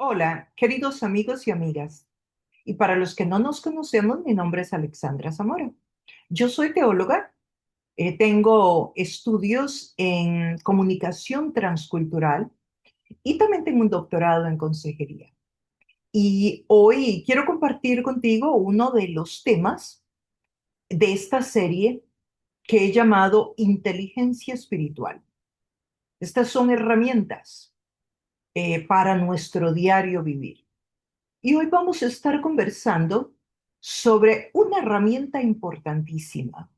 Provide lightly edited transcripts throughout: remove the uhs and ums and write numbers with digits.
Hola, queridos amigos y amigas. Y para los que no nos conocemos, mi nombre es Alexandra Zamora. Yo soy teóloga, tengo estudios en comunicación transcultural y también tengo un doctorado en consejería. Y hoy quiero compartir contigo uno de los temas de esta serie que he llamado inteligencia espiritual. Estas son herramientas para nuestro diario vivir. Y hoy vamos a estar conversando sobre una herramienta importantísima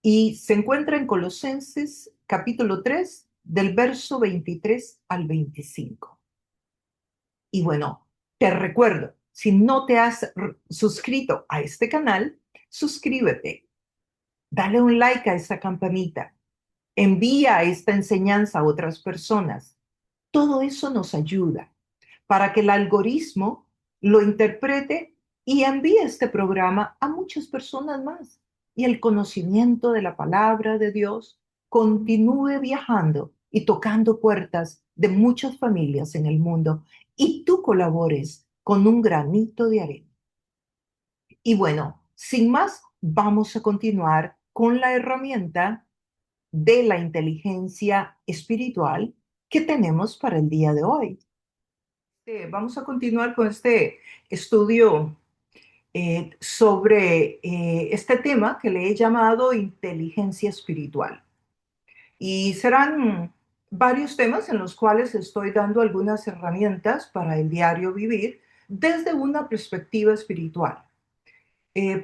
y se encuentra en Colosenses capítulo 3 del verso 23 al 25. Y bueno, te recuerdo, si no te has suscrito a este canal, suscríbete, dale un like a esa campanita, envía esta enseñanza a otras personas. Todo eso nos ayuda para que el algoritmo lo interprete y envíe este programa a muchas personas más y el conocimiento de la palabra de Dios continúe viajando y tocando puertas de muchas familias en el mundo y tú colabores con un granito de arena. Y bueno, sin más, vamos a continuar con la herramienta de la inteligencia espiritual que tenemos para el día de hoy. Vamos a continuar con este estudio sobre este tema que le he llamado inteligencia espiritual. Y serán varios temas en los cuales estoy dando algunas herramientas para el diario vivir desde una perspectiva espiritual.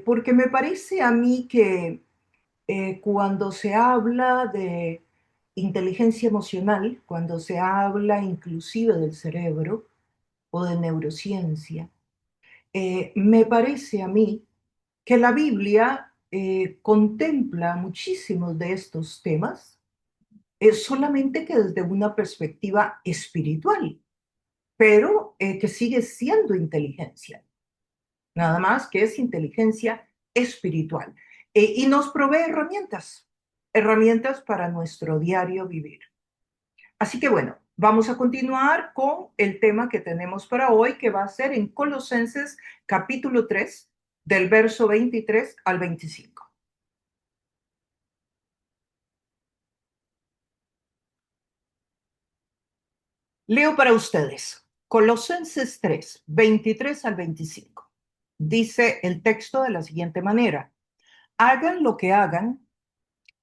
Porque me parece a mí que cuando se habla de inteligencia emocional, cuando se habla inclusive del cerebro o de neurociencia, me parece a mí que la Biblia contempla muchísimos de estos temas, solamente que desde una perspectiva espiritual, pero que sigue siendo inteligencia, nada más que es inteligencia espiritual. Y nos provee herramientas, herramientas para nuestro diario vivir. Así que bueno, vamos a continuar con el tema que tenemos para hoy, que va a ser en Colosenses capítulo 3, del verso 23 al 25. Leo para ustedes. Colosenses 3, 23 al 25. Dice el texto de la siguiente manera: hagan lo que hagan,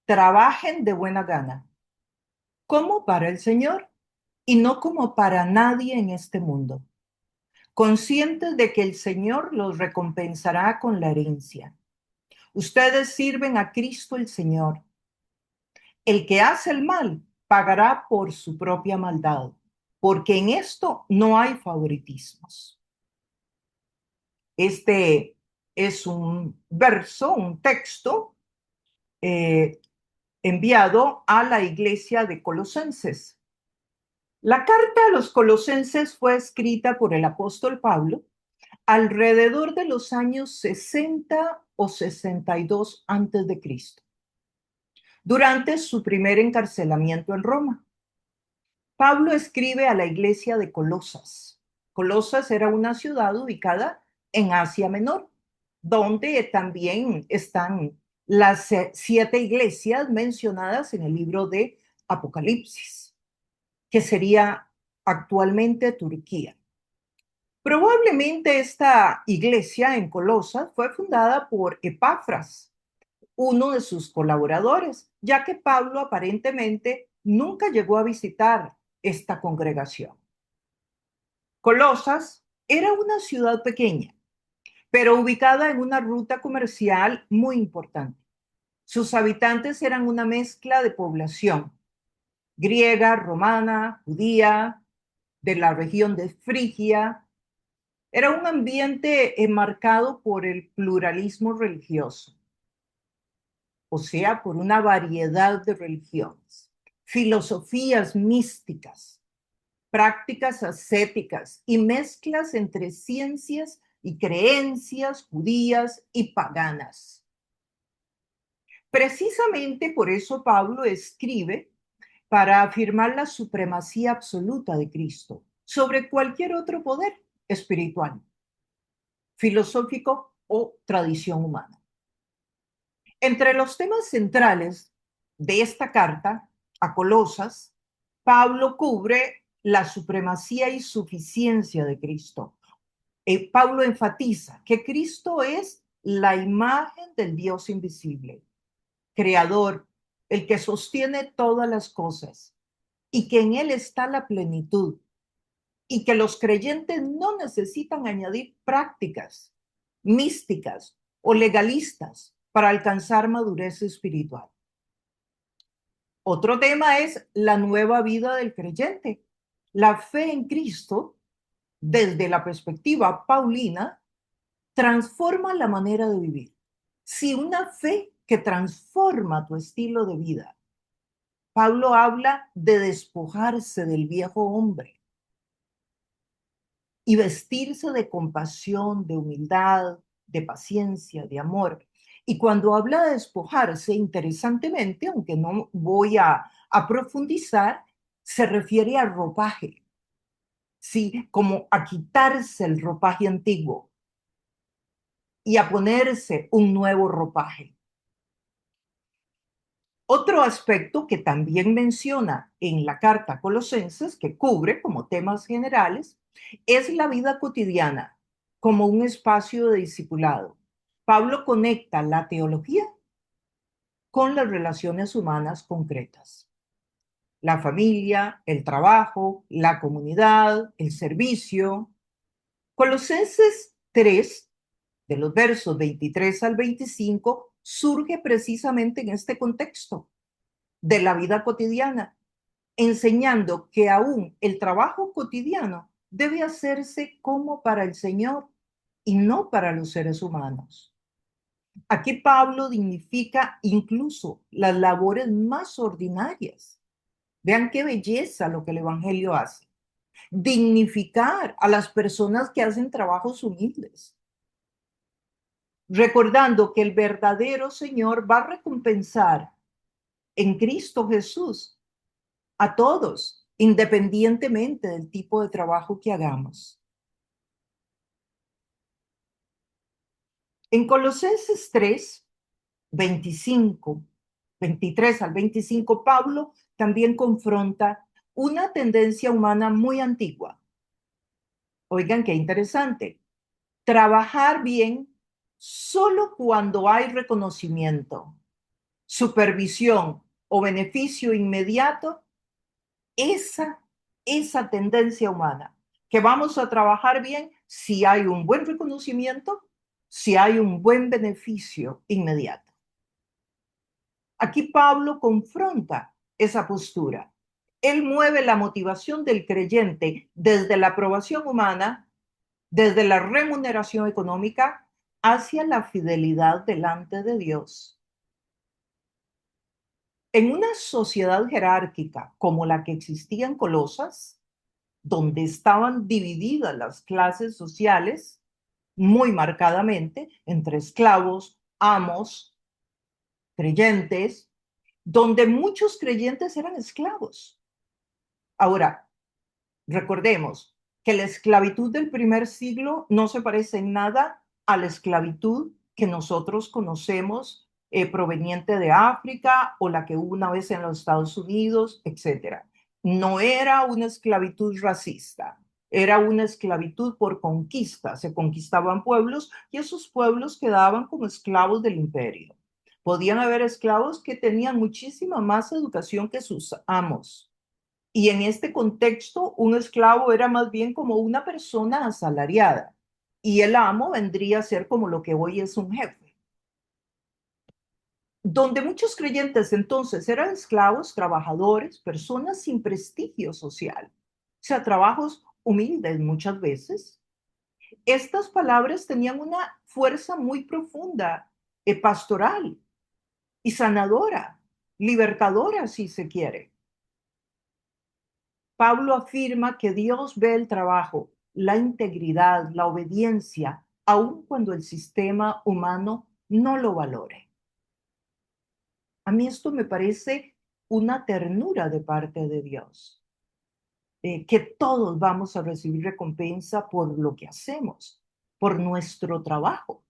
trabajen de buena gana, como para el Señor y no como para nadie en este mundo, conscientes de que el Señor los recompensará con la herencia. Ustedes sirven a Cristo el Señor. El que hace el mal pagará por su propia maldad, porque en esto no hay favoritismos. Este es un verso, un texto eh, enviado a la iglesia de Colosenses. La carta a los Colosenses fue escrita por el apóstol Pablo alrededor de los años 60 o 62 antes de Cristo, durante su primer encarcelamiento en Roma. Pablo escribe a la iglesia de Colosas. Colosas era una ciudad ubicada en Asia Menor, donde también están las 7 iglesias mencionadas en el libro de Apocalipsis, que sería actualmente Turquía. Probablemente esta iglesia en Colosas fue fundada por Epafras, uno de sus colaboradores, ya que Pablo aparentemente nunca llegó a visitar esta congregación. Colosas era una ciudad pequeña, pero ubicada en una ruta comercial muy importante. Sus habitantes eran una mezcla de población griega, romana, judía, de la región de Frigia. Era un ambiente marcado por el pluralismo religioso, o sea, por una variedad de religiones, filosofías místicas, prácticas ascéticas y mezclas entre ciencias y creencias judías y paganas. Precisamente por eso Pablo escribe para afirmar la supremacía absoluta de Cristo sobre cualquier otro poder espiritual, filosófico o tradición humana. Entre los temas centrales de esta carta a Colosas, Pablo cubre la supremacía y suficiencia de Cristo. Pablo enfatiza que Cristo es la imagen del Dios invisible, creador, el que sostiene todas las cosas y que en él está la plenitud y que los creyentes no necesitan añadir prácticas místicas o legalistas para alcanzar madurez espiritual. Otro tema es la nueva vida del creyente. La fe en Cristo, desde la perspectiva paulina, transforma la manera de vivir. Si una fe que transforma tu estilo de vida. Pablo habla de despojarse del viejo hombre y vestirse de compasión, de humildad, de paciencia, de amor. Y cuando habla de despojarse, interesantemente, aunque no voy a profundizar, se refiere al ropaje, ¿sí? Como a quitarse el ropaje antiguo y a ponerse un nuevo ropaje. Otro aspecto que también menciona en la carta a Colosenses, que cubre como temas generales, es la vida cotidiana como un espacio de discipulado. Pablo conecta la teología con las relaciones humanas concretas. La familia, el trabajo, la comunidad, el servicio. Colosenses 3, de los versos 23 al 25, surge precisamente en este contexto de la vida cotidiana, enseñando que aún el trabajo cotidiano debe hacerse como para el Señor y no para los seres humanos. Aquí Pablo dignifica incluso las labores más ordinarias. Vean qué belleza lo que el Evangelio hace. Dignificar a las personas que hacen trabajos humildes, recordando que el verdadero Señor va a recompensar en Cristo Jesús a todos, independientemente del tipo de trabajo que hagamos. En Colosenses 3, 25, 23 al 25, Pablo también confronta una tendencia humana muy antigua. Oigan qué interesante. Trabajar bien solo cuando hay reconocimiento, supervisión o beneficio inmediato. Esa tendencia humana, que vamos a trabajar bien si hay un buen reconocimiento, si hay un buen beneficio inmediato. Aquí Pablo confronta esa postura. Él mueve la motivación del creyente desde la aprobación humana, desde la remuneración económica, hacia la fidelidad delante de Dios. En una sociedad jerárquica como la que existía en Colosas, donde estaban divididas las clases sociales muy marcadamente entre esclavos, amos, creyentes, donde muchos creyentes eran esclavos. Ahora, recordemos que la esclavitud del primer siglo no se parece en nada a la esclavitud que nosotros conocemos proveniente de África o la que hubo una vez en los Estados Unidos, etcétera. No era una esclavitud racista, era una esclavitud por conquista. Se conquistaban pueblos y esos pueblos quedaban como esclavos del imperio. Podían haber esclavos que tenían muchísima más educación que sus amos. Y en este contexto, un esclavo era más bien como una persona asalariada y el amo vendría a ser como lo que hoy es un jefe. Donde muchos creyentes entonces eran esclavos, trabajadores, personas sin prestigio social, o sea, trabajos humildes muchas veces. Estas palabras tenían una fuerza muy profunda, pastoral y sanadora, libertadora si se quiere. Pablo afirma que Dios ve el trabajo, la integridad, la obediencia, aun cuando el sistema humano no lo valore. A mí esto me parece una ternura de parte de Dios. que todos vamos a recibir recompensa por lo que hacemos, por nuestro trabajo.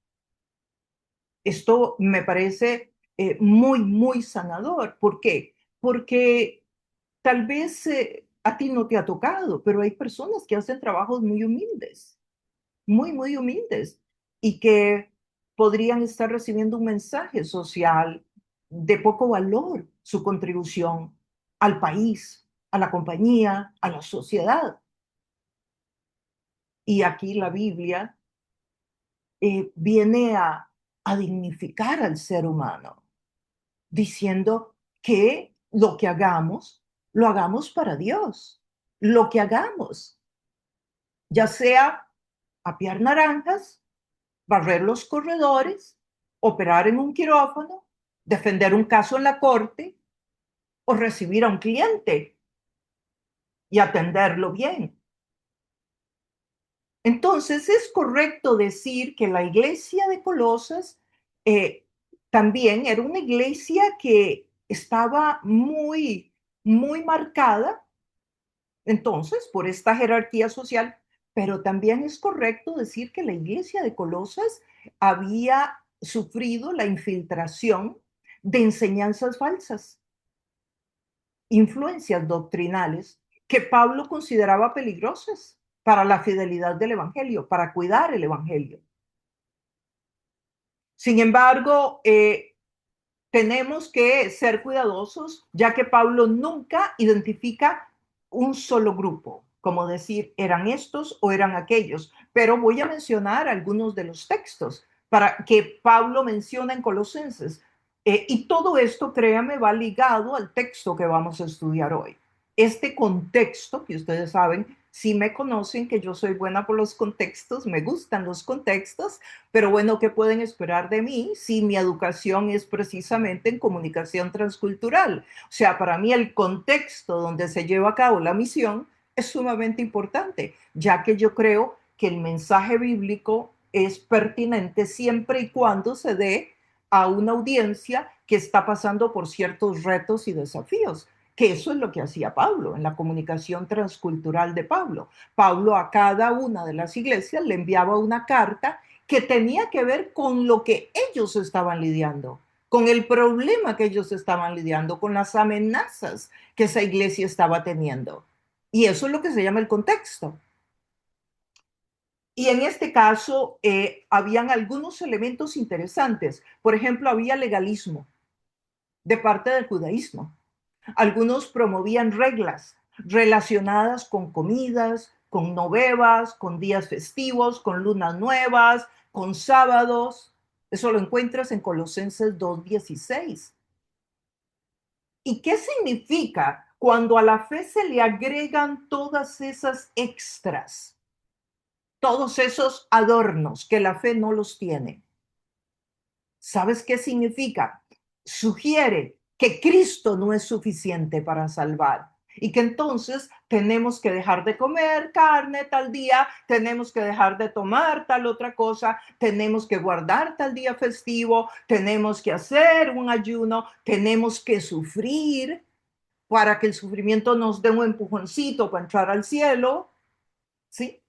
Esto me parece muy, muy sanador. ¿Por qué? Porque tal vez a ti no te ha tocado, pero hay personas que hacen trabajos muy humildes, muy, muy humildes, y que podrían estar recibiendo un mensaje social de poco valor, su contribución al país, a la compañía, a la sociedad. Y aquí la Biblia viene a dignificar al ser humano, diciendo que lo que hagamos, lo hagamos para Dios. Lo que hagamos, ya sea apiar naranjas, barrer los corredores, operar en un quirófano, defender un caso en la corte o recibir a un cliente y atenderlo bien. Entonces, es correcto decir que la iglesia de Colosas eh, también era una iglesia que estaba muy, muy marcada, entonces, por esta jerarquía social, pero también es correcto decir que la iglesia de Colosas había sufrido la infiltración de enseñanzas falsas, influencias doctrinales que Pablo consideraba peligrosas para la fidelidad del Evangelio, para cuidar el Evangelio. Sin embargo, tenemos que ser cuidadosos, ya que Pablo nunca identifica un solo grupo, como decir, eran estos o eran aquellos, pero voy a mencionar algunos de los textos para que Pablo menciona en Colosenses. Y todo esto, créame, va ligado al texto que vamos a estudiar hoy. Este contexto, que ustedes saben, si me conocen que yo soy buena por los contextos, me gustan los contextos, pero bueno, ¿qué pueden esperar de mí si mi educación es precisamente en comunicación transcultural? O sea, para mí el contexto donde se lleva a cabo la misión es sumamente importante, ya que yo creo que el mensaje bíblico es pertinente siempre y cuando se dé a una audiencia que está pasando por ciertos retos y desafíos, que eso es lo que hacía Pablo en la comunicación transcultural de Pablo. Pablo a cada una de las iglesias le enviaba una carta que tenía que ver con lo que ellos estaban lidiando, con el problema que ellos estaban lidiando, con las amenazas que esa iglesia estaba teniendo. Y eso es lo que se llama el contexto. Y en este caso, habían algunos elementos interesantes. Por ejemplo, había legalismo de parte del judaísmo. Algunos promovían reglas relacionadas con comidas, con no bebas, con días festivos, con lunas nuevas, con sábados. Eso lo encuentras en Colosenses 2:16. ¿Y qué significa cuando a la fe se le agregan todas esas extras, todos esos adornos que la fe no los tiene? ¿Sabes qué significa? Sugiere que Cristo no es suficiente para salvar y que entonces tenemos que dejar de comer carne tal día, tenemos que dejar de tomar tal otra cosa, tenemos que guardar tal día festivo, tenemos que hacer un ayuno, tenemos que sufrir para que el sufrimiento nos dé un empujoncito para entrar al cielo, ¿sí?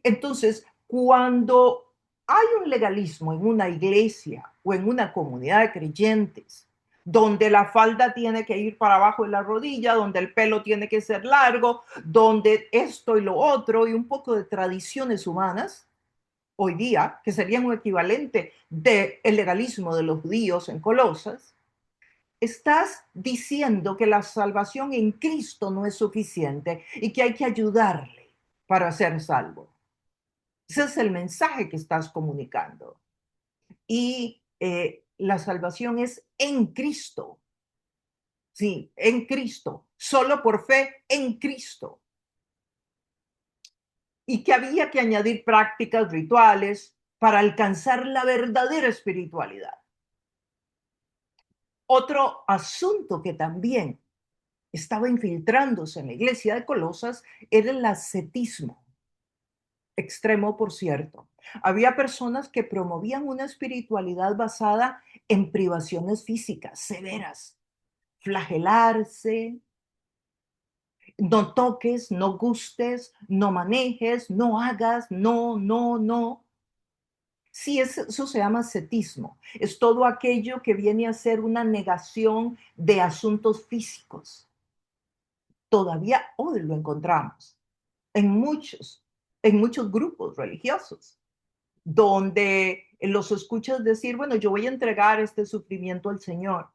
Entonces, cuando hay un legalismo en una iglesia o en una comunidad de creyentes, donde la falda tiene que ir para abajo de la rodilla, donde el pelo tiene que ser largo, donde esto y lo otro, y un poco de tradiciones humanas, hoy día, que serían un equivalente del legalismo de los judíos en Colosas, estás diciendo que la salvación en Cristo no es suficiente y que hay que ayudarle para ser salvo. Ese es el mensaje que estás comunicando. Y la salvación es en Cristo. Sí, en Cristo. Solo por fe en Cristo. Y que había que añadir prácticas rituales para alcanzar la verdadera espiritualidad. Otro asunto que también estaba infiltrándose en la iglesia de Colosas era el ascetismo. Extremo, por cierto. Había personas que promovían una espiritualidad basada en privaciones físicas severas, flagelarse, No toques, no gustes, no manejes, no hagas, no, no, no. Sí, eso se llama ascetismo. Es todo aquello que viene a ser una negación de asuntos físicos. Todavía hoy lo encontramos en muchos grupos religiosos, donde los escuchas decir, bueno, yo voy a entregar este sufrimiento al Señor.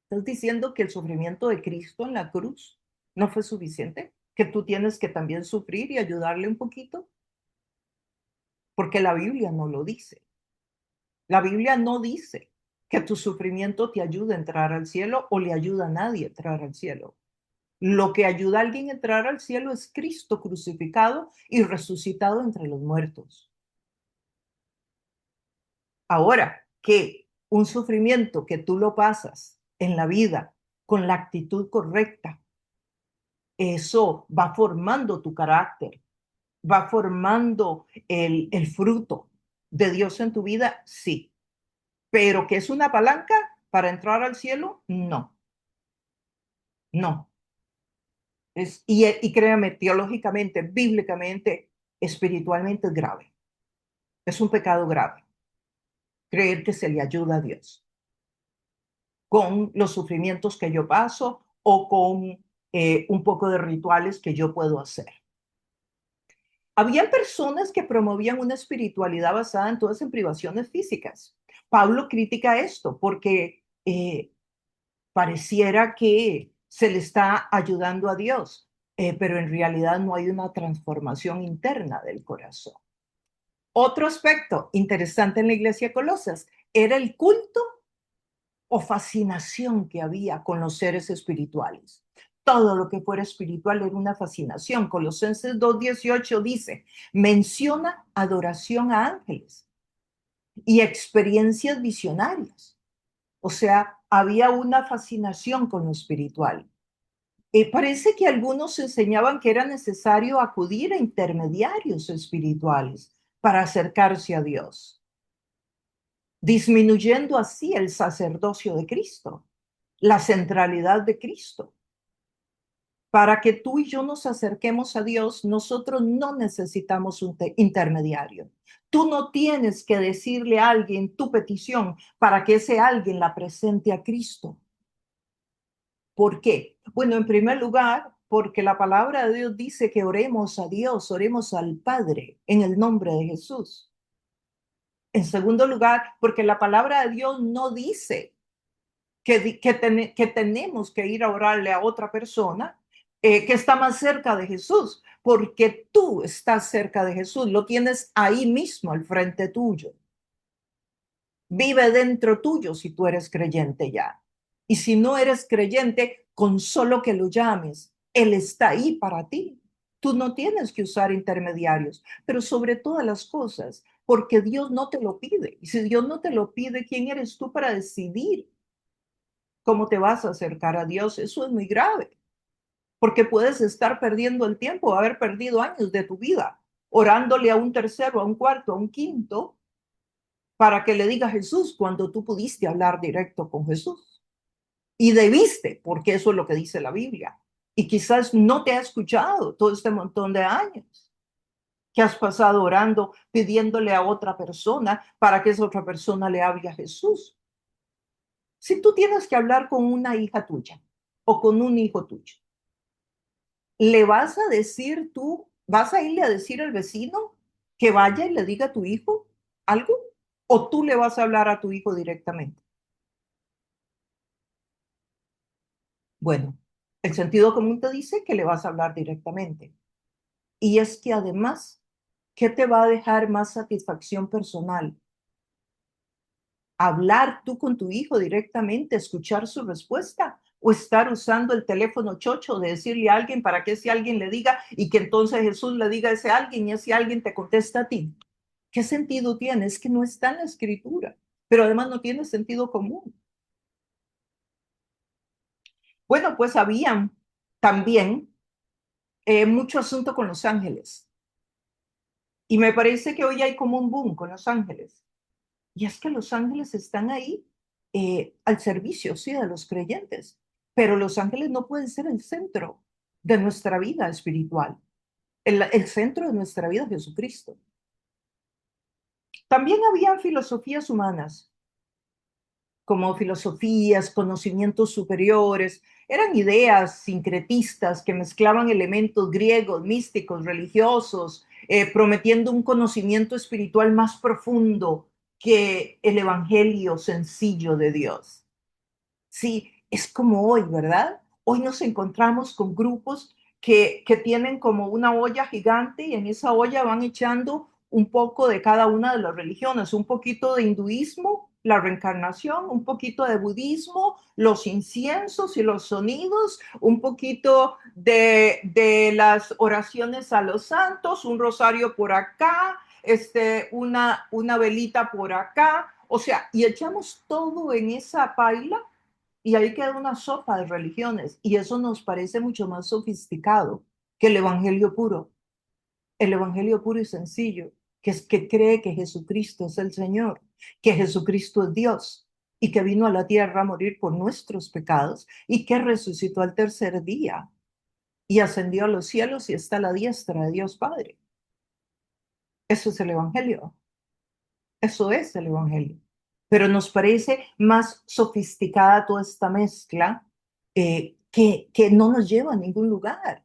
¿Estás diciendo que el sufrimiento de Cristo en la cruz no fue suficiente? ¿Que tú tienes que también sufrir y ayudarle un poquito? Porque la Biblia no lo dice. La Biblia no dice que tu sufrimiento te ayude a entrar al cielo o le ayuda a nadie a entrar al cielo. Lo que ayuda a alguien a entrar al cielo es Cristo crucificado y resucitado entre los muertos. Ahora, que un sufrimiento que tú lo pasas en la vida con la actitud correcta, eso va formando tu carácter, va formando el fruto de Dios en tu vida, sí. Pero que es una palanca para entrar al cielo, no, no. Y créame, teológicamente, bíblicamente, espiritualmente es grave. Es un pecado grave creer que se le ayuda a Dios con los sufrimientos que yo paso o con un poco de rituales que yo puedo hacer. Habían personas que promovían una espiritualidad basada en todas en privaciones físicas. Pablo critica esto porque pareciera que se le está ayudando a Dios, pero en realidad no hay una transformación interna del corazón. Otro aspecto interesante en la iglesia de Colosas era el culto o fascinación que había con los seres espirituales. Todo lo que fuera espiritual era una fascinación. Colosenses 2:18 dice, menciona adoración a ángeles y experiencias visionarias. O sea, había una fascinación con lo espiritual. Parece que algunos enseñaban que era necesario acudir a intermediarios espirituales para acercarse a Dios, disminuyendo así el sacerdocio de Cristo, la centralidad de Cristo. Para que tú y yo nos acerquemos a Dios, nosotros no necesitamos un intermediario. Tú no tienes que decirle a alguien tu petición para que ese alguien la presente a Cristo. ¿Por qué? Bueno, en primer lugar, porque la palabra de Dios dice que oremos a Dios, oremos al Padre en el nombre de Jesús. En segundo lugar, porque la palabra de Dios no dice que tenemos que ir a orarle a otra persona que está más cerca de Jesús, porque tú estás cerca de Jesús, lo tienes ahí mismo al frente tuyo. Vive dentro tuyo si tú eres creyente ya. Y si no eres creyente, con solo que lo llames, Él está ahí para ti. Tú no tienes que usar intermediarios, pero sobre todas las cosas, porque Dios no te lo pide. Y si Dios no te lo pide, ¿quién eres tú para decidir cómo te vas a acercar a Dios? Eso es muy grave, porque puedes estar perdiendo el tiempo, haber perdido años de tu vida, orándole a un tercero, a un cuarto, a un quinto, para que le diga a Jesús cuando tú pudiste hablar directo con Jesús. Y debiste, porque eso es lo que dice la Biblia. Y quizás no te ha escuchado todo este montón de años que has pasado orando, pidiéndole a otra persona para que esa otra persona le hable a Jesús. Si tú tienes que hablar con una hija tuya o con un hijo tuyo, ¿le vas a decir tú, vas a irle a decir al vecino que vaya y le diga a tu hijo algo? ¿O tú le vas a hablar a tu hijo directamente? Bueno, el sentido común te dice que le vas a hablar directamente. Y es que además, ¿qué te va a dejar más satisfacción personal? ¿Hablar tú con tu hijo directamente, escuchar su respuesta? ¿O estar usando el teléfono chocho de decirle a alguien para que ese alguien le diga y que entonces Jesús le diga a ese alguien y ese alguien te contesta a ti? ¿Qué sentido tiene? Es que no está en la escritura, pero además no tiene sentido común. Bueno, pues habían también mucho asunto con los ángeles. Y me parece que hoy hay como un boom con los ángeles. Y es que los ángeles están ahí al servicio, sí, de los creyentes. Pero los ángeles no pueden ser el centro. de nuestra vida espiritual, el centro de nuestra vida, Jesucristo. También había filosofías humanas, como filosofías, conocimientos superiores. Eran ideas sincretistas que mezclaban elementos griegos, místicos, religiosos, prometiendo un conocimiento espiritual más profundo que el evangelio sencillo de Dios. Sí, es como hoy, ¿verdad? Hoy nos encontramos con grupos que tienen como una olla gigante y en esa olla van echando un poco de cada una de las religiones, un poquito de hinduismo, la reencarnación, un poquito de budismo, los inciensos y los sonidos, un poquito de las oraciones a los santos, un rosario por acá, una velita por acá, o sea, y echamos todo en esa paila y ahí queda una sopa de religiones y eso nos parece mucho más sofisticado que el evangelio puro y sencillo, que es que cree que Jesucristo es el Señor, que Jesucristo es Dios y que vino a la tierra a morir por nuestros pecados y que resucitó al tercer día y ascendió a los cielos y está a la diestra de Dios Padre. Eso es el evangelio. Eso es el evangelio. Pero nos parece más sofisticada toda esta mezcla que no nos lleva a ningún lugar,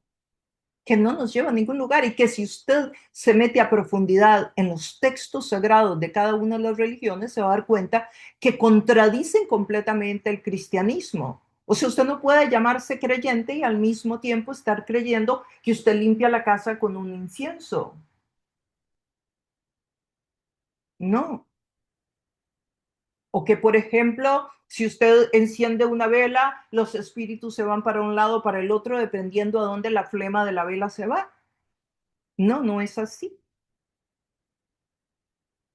que no nos lleva a ningún lugar y que si usted se mete a profundidad en los textos sagrados de cada una de las religiones, se va a dar cuenta que contradicen completamente el cristianismo. O sea, usted no puede llamarse creyente y al mismo tiempo estar creyendo que usted limpia la casa con un incienso. No. O que, por ejemplo, si usted enciende una vela, los espíritus se van para un lado o para el otro, dependiendo a dónde la flema de la vela se va. No, no es así.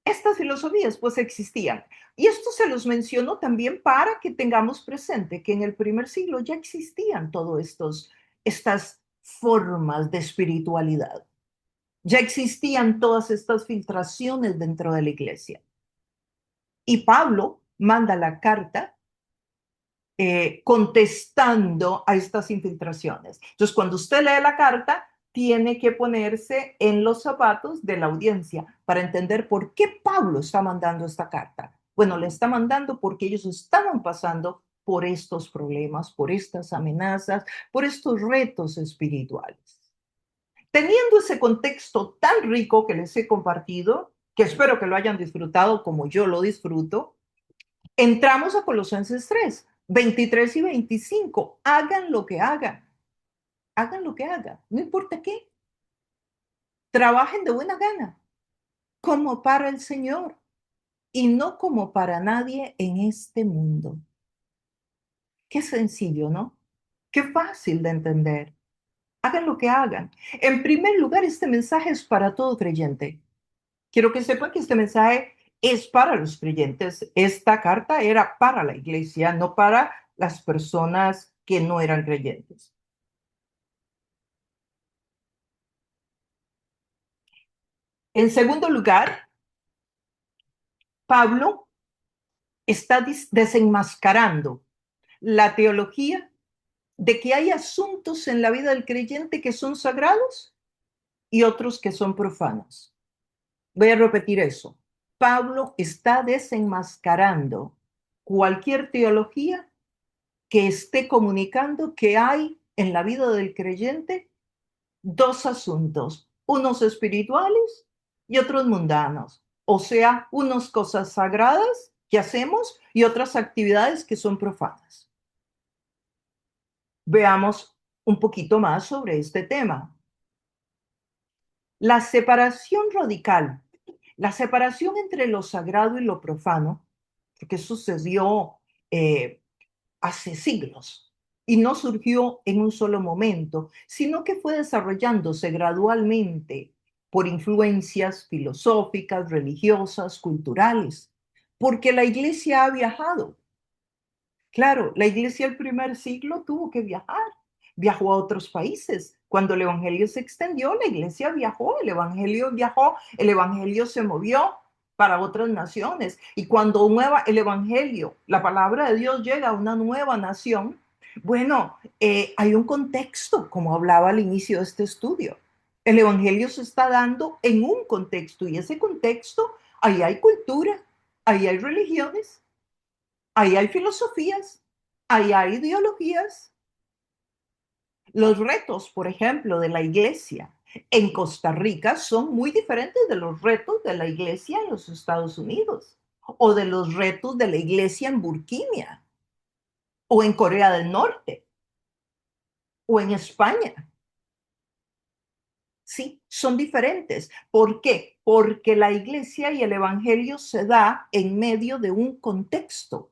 Estas filosofías pues existían. Y esto se los menciono también para que tengamos presente que en el primer siglo ya existían todas estas formas de espiritualidad. Ya existían todas estas filtraciones dentro de la iglesia. Y Pablo manda la carta contestando a estas infiltraciones. Entonces, cuando usted lee la carta, tiene que ponerse en los zapatos de la audiencia para entender por qué Pablo está mandando esta carta. Bueno, le está mandando porque ellos estaban pasando por estos problemas, por estas amenazas, por estos retos espirituales. Teniendo ese contexto tan rico que les he compartido, que espero que lo hayan disfrutado como yo lo disfruto, entramos a Colosenses 3, 23 y 25. Hagan lo que hagan lo que hagan, no importa qué. Trabajen de buena gana, como para el Señor y no como para nadie en este mundo. Qué sencillo, ¿no? Qué fácil de entender. Hagan lo que hagan. En primer lugar, este mensaje es para todo creyente. Quiero que sepan que este mensaje es para los creyentes. Esta carta era para la iglesia, no para las personas que no eran creyentes. En segundo lugar, Pablo está desenmascarando la teología de que hay asuntos en la vida del creyente que son sagrados y otros que son profanos. Voy a repetir eso. Pablo está desenmascarando cualquier teología que esté comunicando que hay en la vida del creyente dos asuntos, unos espirituales y otros mundanos, o sea, unas cosas sagradas que hacemos y otras actividades que son profanas. Veamos un poquito más sobre este tema. La separación radical, la separación entre lo sagrado y lo profano, porque sucedió eh, hace siglos y no surgió en un solo momento, sino que fue desarrollándose gradualmente por influencias filosóficas, religiosas, culturales, porque la iglesia ha viajado. Claro, la iglesia del primer siglo tuvo que viajar, viajó a otros países. Cuando el evangelio se extendió, la iglesia viajó, el evangelio se movió para otras naciones. Y cuando el evangelio, la palabra de Dios llega a una nueva nación, Bueno, hay un contexto, como hablaba al inicio de este estudio. El Evangelio se está dando en un contexto y ese contexto, ahí hay cultura, ahí hay religiones, ahí hay filosofías, ahí hay ideologías. Los retos, por ejemplo, de la iglesia en Costa Rica son muy diferentes de los retos de la iglesia en los Estados Unidos o de los retos de la iglesia en Burkina o en Corea del Norte o en España. Sí, son diferentes. ¿Por qué? Porque la iglesia y el evangelio se da en medio de un contexto,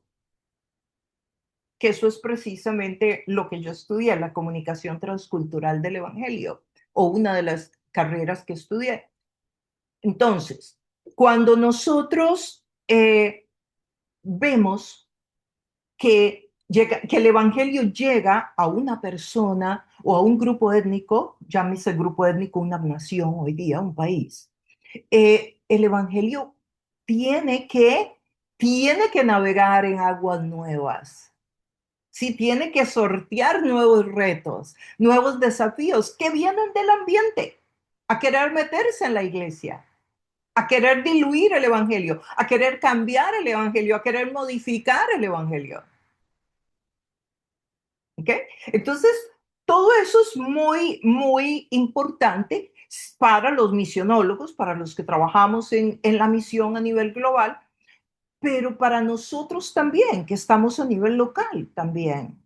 que eso es precisamente lo que yo estudié, la comunicación transcultural del evangelio, o una de las carreras que estudié. Entonces, cuando nosotros vemos que el evangelio llega a una persona o a un grupo étnico, llámese grupo étnico una nación hoy día, un país, el evangelio tiene que, tiene que navegar en aguas nuevas. Sí, tiene que sortear nuevos retos, nuevos desafíos que vienen del ambiente, a querer meterse en la iglesia, a querer diluir el evangelio, a querer cambiar el evangelio, a querer modificar el evangelio. ¿Ok? Entonces, todo eso es muy, muy importante para los misionólogos, para los que trabajamos en la misión a nivel global, pero para nosotros también, que estamos a nivel local también.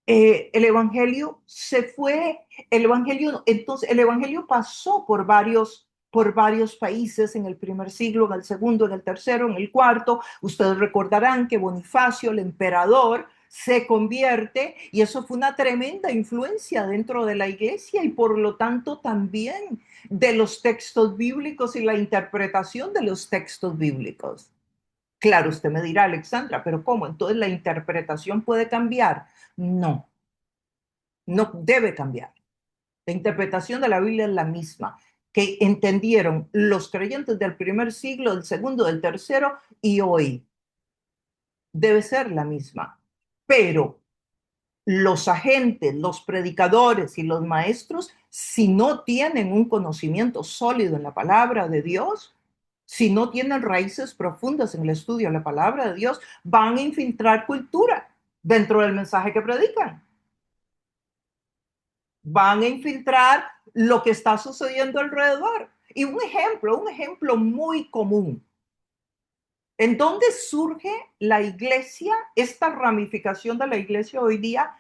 El evangelio se fue, el evangelio, entonces, el evangelio pasó por varios países en el primer siglo, en el segundo, en el tercero, en el cuarto. Ustedes recordarán que Bonifacio, el emperador, se convierte y eso fue una tremenda influencia dentro de la iglesia y por lo tanto también de los textos bíblicos y la interpretación de los textos bíblicos. Claro, usted me dirá, Alexandra, pero ¿cómo? Entonces la interpretación puede cambiar. No, no debe cambiar. La interpretación de la Biblia es la misma que entendieron los creyentes del primer siglo, del segundo, del tercero y hoy. Debe ser la misma. Pero los agentes, los predicadores y los maestros, si no tienen un conocimiento sólido en la palabra de Dios, si no tienen raíces profundas en el estudio de la palabra de Dios, van a infiltrar cultura dentro del mensaje que predican. Van a infiltrar lo que está sucediendo alrededor. Y un ejemplo muy común. ¿En dónde surge la iglesia, esta ramificación de la iglesia hoy día